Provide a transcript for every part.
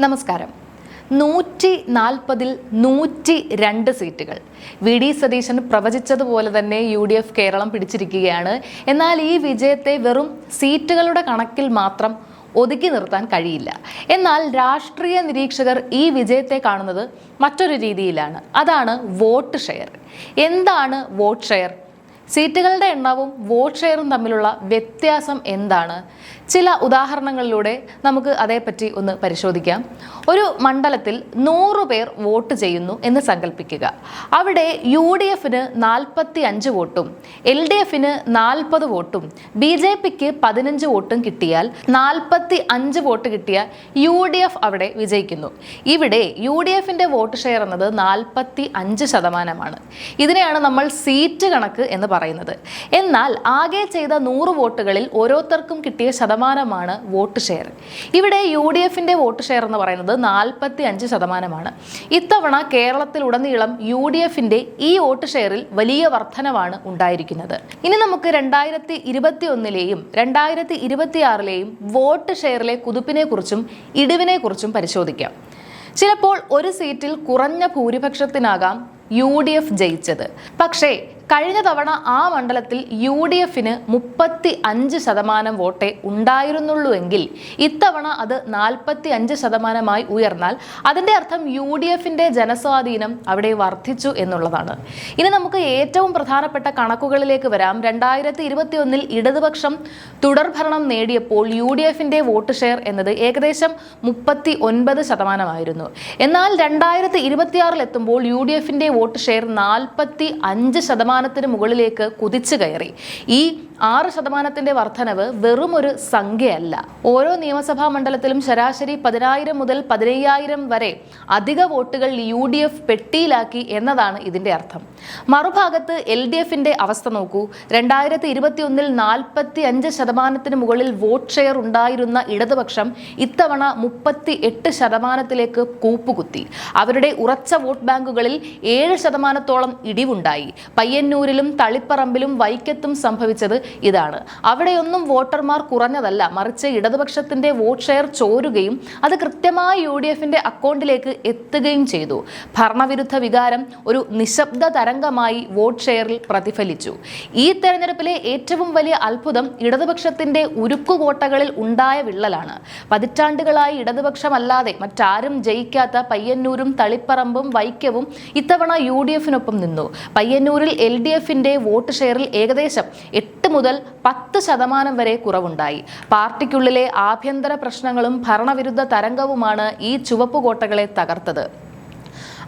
നമസ്കാരം. 140-ൽ 102 സീറ്റുകൾ V D Satheesan പ്രവചിച്ചതുപോലെ തന്നെ UDF കേരളം പിടിച്ചിരിക്കുകയാണ്. എന്നാൽ ഈ വിജയത്തെ വെറും സീറ്റുകളുടെ കണക്കിൽ മാത്രം ഒതുക്കി നിർത്താൻ കഴിയില്ല. എന്നാൽ രാഷ്ട്രീയ നിരീക്ഷകർ ഈ വിജയത്തെ കാണുന്നത് മറ്റൊരു രീതിയിലാണ്. അതാണ് വോട്ട് ഷെയർ. എന്താണ് വോട്ട് ഷെയർ? സീറ്റുകളുടെ എണ്ണവും വോട്ട് ഷെയറും തമ്മിലുള്ള വ്യത്യാസം എന്താണ്? ചില ഉദാഹരണങ്ങളിലൂടെ നമുക്ക് അതേപ്പറ്റി ഒന്ന് പരിശോധിക്കാം. ഒരു മണ്ഡലത്തിൽ 100 പേർ വോട്ട് ചെയ്യുന്നു എന്ന് സങ്കല്പിക്കുക. അവിടെ UDFന് 45 വോട്ടും LDFന് 40 വോട്ടും BJPക്ക് 15 വോട്ടും കിട്ടിയാൽ 45 വോട്ട് കിട്ടിയ UDF അവിടെ വിജയിക്കുന്നു. ഇവിടെ UDFന്റെ വോട്ട് ഷെയർ എന്നത് 45%. ഇതിനെയാണ് നമ്മൾ സീറ്റ് കണക്ക് എന്ന് പറയുന്നത്. എന്നാൽ ആകെ ചെയ്ത 100 വോട്ടുകളിൽ ഓരോരുത്തർക്കും കിട്ടിയ ശതമാനമാണ് വോട്ട് ഷെയർ. ഇവിടെ UDFന്റെ വോട്ട് ഷെയർ എന്ന് പറയുന്നത് 45%. ഇത്തവണ കേരളത്തിലുടനീളം UDFന്റെ ഈ വോട്ട് ഷെയറിൽ വലിയ വർധനവാണ് ഉണ്ടായിരിക്കുന്നത്. ഇനി നമുക്ക് 2021ലെയും 2026ലെയും വോട്ട് ഷെയറിലെ കുതിപ്പിനെ കുറിച്ചും ഇടിവിനെ കുറിച്ചും പരിശോധിക്കാം. ചിലപ്പോൾ ഒരു സീറ്റിൽ കുറഞ്ഞ ഭൂരിപക്ഷത്തിനാകാം UDF ജയിച്ചത്. പക്ഷേ കഴിഞ്ഞ തവണ ആ മണ്ഡലത്തിൽ UDFന് 35% വോട്ടേ ഉണ്ടായിരുന്നുള്ളൂ എങ്കിൽ ഇത്തവണ അത് 45% ഉയർന്നാൽ അതിൻ്റെ അർത്ഥം UDFന്റെ ജനസ്വാധീനം അവിടെ വർദ്ധിച്ചു എന്നുള്ളതാണ്. ഇനി നമുക്ക് ഏറ്റവും പ്രധാനപ്പെട്ട കണക്കുകളിലേക്ക് വരാം. 2021ൽ ഇടതുപക്ഷം തുടർഭരണം നേടിയപ്പോൾ UDFന്റെ വോട്ട് ഷെയർ എന്നത് ഏകദേശം 39% എന്നാൽ 2026 എത്തുമ്പോൾ UDFന്റെ വോട്ട് ഷെയർ 45% മുകളിലേക്ക് കുതിച്ചു കയറി. ഈ 6% വർധനവ് വെറും ഒരു സംഖ്യയല്ല. ഓരോ നിയമസഭാ മണ്ഡലത്തിലും ശരാശരി 10,000 മുതൽ 15,000 വരെ അധിക വോട്ടുകൾ UDF പെട്ടിയിലാക്കി എന്നതാണ് ഇതിന്റെ അർത്ഥം. മറുഭാഗത്ത് LDFന്റെ അവസ്ഥ നോക്കൂ. 2021ൽ 45% മുകളിൽ വോട്ട് ഷെയർ ഉണ്ടായിരുന്ന ഇടതുപക്ഷം ഇത്തവണ 38%ലേക്ക് കൂപ്പുകുത്തി. അവരുടെ ഉറച്ച വോട്ട് ബാങ്കുകളിൽ 7%-ഓളം ഇടിവുണ്ടായി. പയ്യന്നൂരിലും തളിപ്പറമ്പിലും വൈക്കത്തും സംഭവിച്ചത് ഇതാണ്. അവിടെയൊന്നും വോട്ടർമാർ കുറഞ്ഞതല്ല, മറിച്ച് ഇടതുപക്ഷത്തിന്റെ വോട്ട് ഷെയർ ചോരുകയും അത് കൃത്യമായി UDFന്റെ അക്കൗണ്ടിലേക്ക് എത്തുകയും ചെയ്തു. ഭരണവിരുദ്ധ വികാരം ഒരു നിശബ്ദ തരംഗമായി വോട്ട് ഷെയറിൽ പ്രതിഫലിച്ചു. ഈ തെരഞ്ഞെടുപ്പിലെ ഏറ്റവും വലിയ അത്ഭുതം ഇടതുപക്ഷത്തിന്റെ ഉരുക്കുകോട്ടകളിൽ ഉണ്ടായ വിള്ളലാണ്. പതിറ്റാണ്ടുകളായി ഇടതുപക്ഷമല്ലാതെ മറ്റാരും ജയിക്കാത്ത പയ്യന്നൂരും തളിപ്പറമ്പും വൈക്കവും ഇത്തവണ UDFനൊപ്പം നിന്നു. പയ്യന്നൂരിൽ LDFന്റെ വോട്ട് ഷെയറിൽ ഏകദേശം 8 മുതൽ 10% വരെ കുറവുണ്ടായി. പാർട്ടിക്കുള്ളിലെ ആഭ്യന്തര പ്രശ്നങ്ങളും ഭരണവിരുദ്ധ തരംഗവുമാണ് ഈ ചുവപ്പുകോട്ടകളെ തകർത്തത്.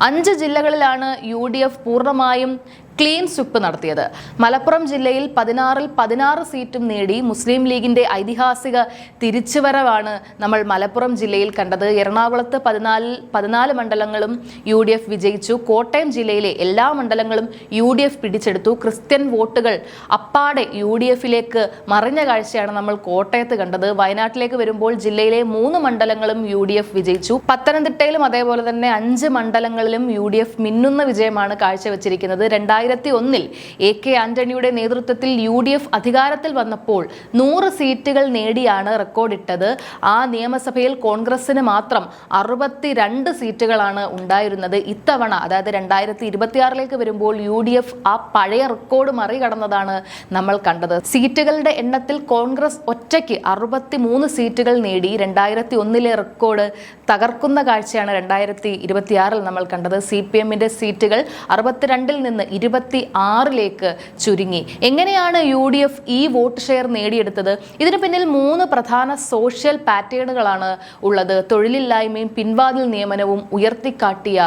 5 ജില്ലകളിലാണ് UDF പൂർണ്ണമായും ക്ലീൻ സ്വീപ്പ് നടത്തിയത്. മലപ്പുറം ജില്ലയിൽ 16-ൽ 16 സീറ്റും നേടി മുസ്ലിം ലീഗിന്റെ ഐതിഹാസിക തിരിച്ചുവരവാണ് നമ്മൾ മലപ്പുറം ജില്ലയിൽ കണ്ടത്. എറണാകുളത്ത് 14-ൽ 14 മണ്ഡലങ്ങളും UDF വിജയിച്ചു. കോട്ടയം ജില്ലയിലെ എല്ലാ മണ്ഡലങ്ങളും UDF പിടിച്ചെടുത്തു. ക്രിസ്ത്യൻ വോട്ടുകൾ അപ്പാടെ UDFലേക്ക് മറിഞ്ഞ കാഴ്ചയാണ് നമ്മൾ കോട്ടയത്ത് കണ്ടത്. വയനാട്ടിലേക്ക് വരുമ്പോൾ ജില്ലയിലെ 3 മണ്ഡലങ്ങളും UDF വിജയിച്ചു. പത്തനംതിട്ടയിലും അതേപോലെ തന്നെ 5 മണ്ഡലങ്ങളിലും UDF മിന്നുന്ന വിജയമാണ് കാഴ്ചവെച്ചിരിക്കുന്നത്. 2001ൽ AK ആന്റണിയുടെ നേതൃത്വത്തിൽ UDF അധികാരത്തിൽ വന്നപ്പോൾ 100 സീറ്റുകൾ നേടിയാണ് റെക്കോർഡിട്ടത്. ആ നിയമസഭയിൽ കോൺഗ്രസിന് മാത്രം 62 സീറ്റുകളാണ് ഉണ്ടായിരുന്നത്. ഇത്തവണ അതായത് 2026ലേക്ക് വരുമ്പോൾ UDF ആ പഴയ റെക്കോർഡ് മറികടന്നതാണ് നമ്മൾ കണ്ടത്. സീറ്റുകളുടെ എണ്ണത്തിൽ കോൺഗ്രസ് ഒറ്റയ്ക്ക് 63 സീറ്റുകൾ നേടി 2001ലെ റെക്കോർഡ് തകർക്കുന്ന കാഴ്ചയാണ് 2026ൽ നമ്മൾ കണ്ടത്. CPMന്റെ സീറ്റുകൾ 62-ൽ നിന്ന് 26ലേക്ക് ചുരുങ്ങി. എങ്ങനെയാണ് UDF ഈ വോട്ട് ഷെയർ നേടിയെടുത്തത്? ഇതിന് പിന്നിൽ 3 പ്രധാന സോഷ്യൽ പാറ്റേണുകളാണ് ഉള്ളത്. തൊഴിലില്ലായ്മയും പിൻവാതിൽ നിയമനവും ഉയർത്തിക്കാട്ടിയ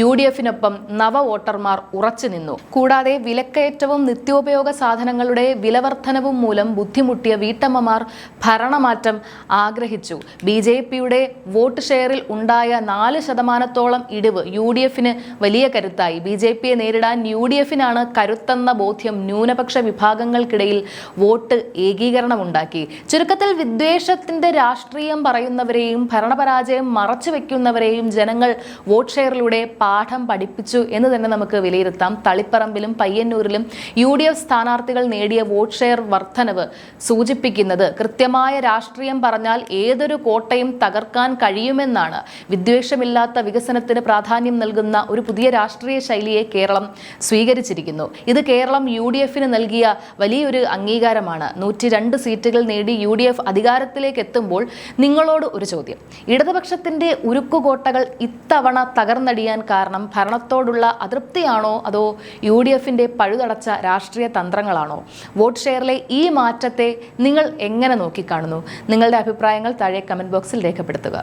UDFനൊപ്പം നവ വോട്ടർമാർ ഉറച്ചു നിന്നു. കൂടാതെ വിലക്കയറ്റവും നിത്യോപയോഗ സാധനങ്ങളുടെ വിലവർധനവും മൂലം ബുദ്ധിമുട്ടിയ വീട്ടമ്മമാർ ഭരണമാറ്റം ആഗ്രഹിച്ചു. BJPയുടെ വോട്ട് ഷെയറിൽ ഉണ്ടായ 4%-ഓളം ഇടിവ് UDFന് വലിയ കരുത്തായി. BJPയെ നേരിടാൻ UDF UDF-നാണ് കരുത്തെന്ന ബോധ്യം ന്യൂനപക്ഷ വിഭാഗങ്ങൾക്കിടയിൽ വോട്ട് ഏകീകരണമുണ്ടാക്കി. ചുരുക്കത്തിൽ വിദ്വേഷത്തിന്റെ രാഷ്ട്രീയം പറയുന്നവരെയും ഭരണപരാജയം മറച്ചു വെക്കുന്നവരെയും ജനങ്ങൾ വോട്ട് ഷെയറിലൂടെ പാഠം പഠിപ്പിച്ചു എന്ന് തന്നെ നമുക്ക് വിലയിരുത്താം. തളിപ്പറമ്പിലും പയ്യന്നൂരിലും UDF സ്ഥാനാർത്ഥികൾ നേടിയ വോട്ട് ഷെയർ വർധനവ് സൂചിപ്പിക്കുന്നത് കൃത്യമായ രാഷ്ട്രീയം പറഞ്ഞാൽ ഏതൊരു കോട്ടയും തകർക്കാൻ കഴിയുമെന്നാണ്. വിദ്വേഷമില്ലാത്ത വികസനത്തിന് പ്രാധാന്യം നൽകുന്ന ഒരു പുതിയ രാഷ്ട്രീയ ശൈലിയെ കേരളം സ്വീകരിച്ചിരിക്കുന്നു. ഇത് കേരളം UDF-ന് നൽകിയ വലിയൊരു അംഗീകാരമാണ്. 102 സീറ്റുകൾ നേടി UDF അധികാരത്തിലേക്ക് എത്തുമ്പോൾ നിങ്ങളോട് ഒരു ചോദ്യം. ഇടതുപക്ഷത്തിന്റെ ഉരുക്കുകോട്ടകൾ ഇത്തവണ തകർന്നടിയാൻ കാരണം ഭരണത്തോടുള്ള അതൃപ്തിയാണോ അതോ UDF-ന്റെ പഴുതടച്ച രാഷ്ട്രീയ തന്ത്രങ്ങളാണോ? വോട്ട് ഷെയറിലെ ഈ മാറ്റത്തെ നിങ്ങൾ എങ്ങനെ നോക്കിക്കാണുന്നു? നിങ്ങളുടെ അഭിപ്രായങ്ങൾ താഴെ കമന്റ് ബോക്സിൽ രേഖപ്പെടുത്തുക.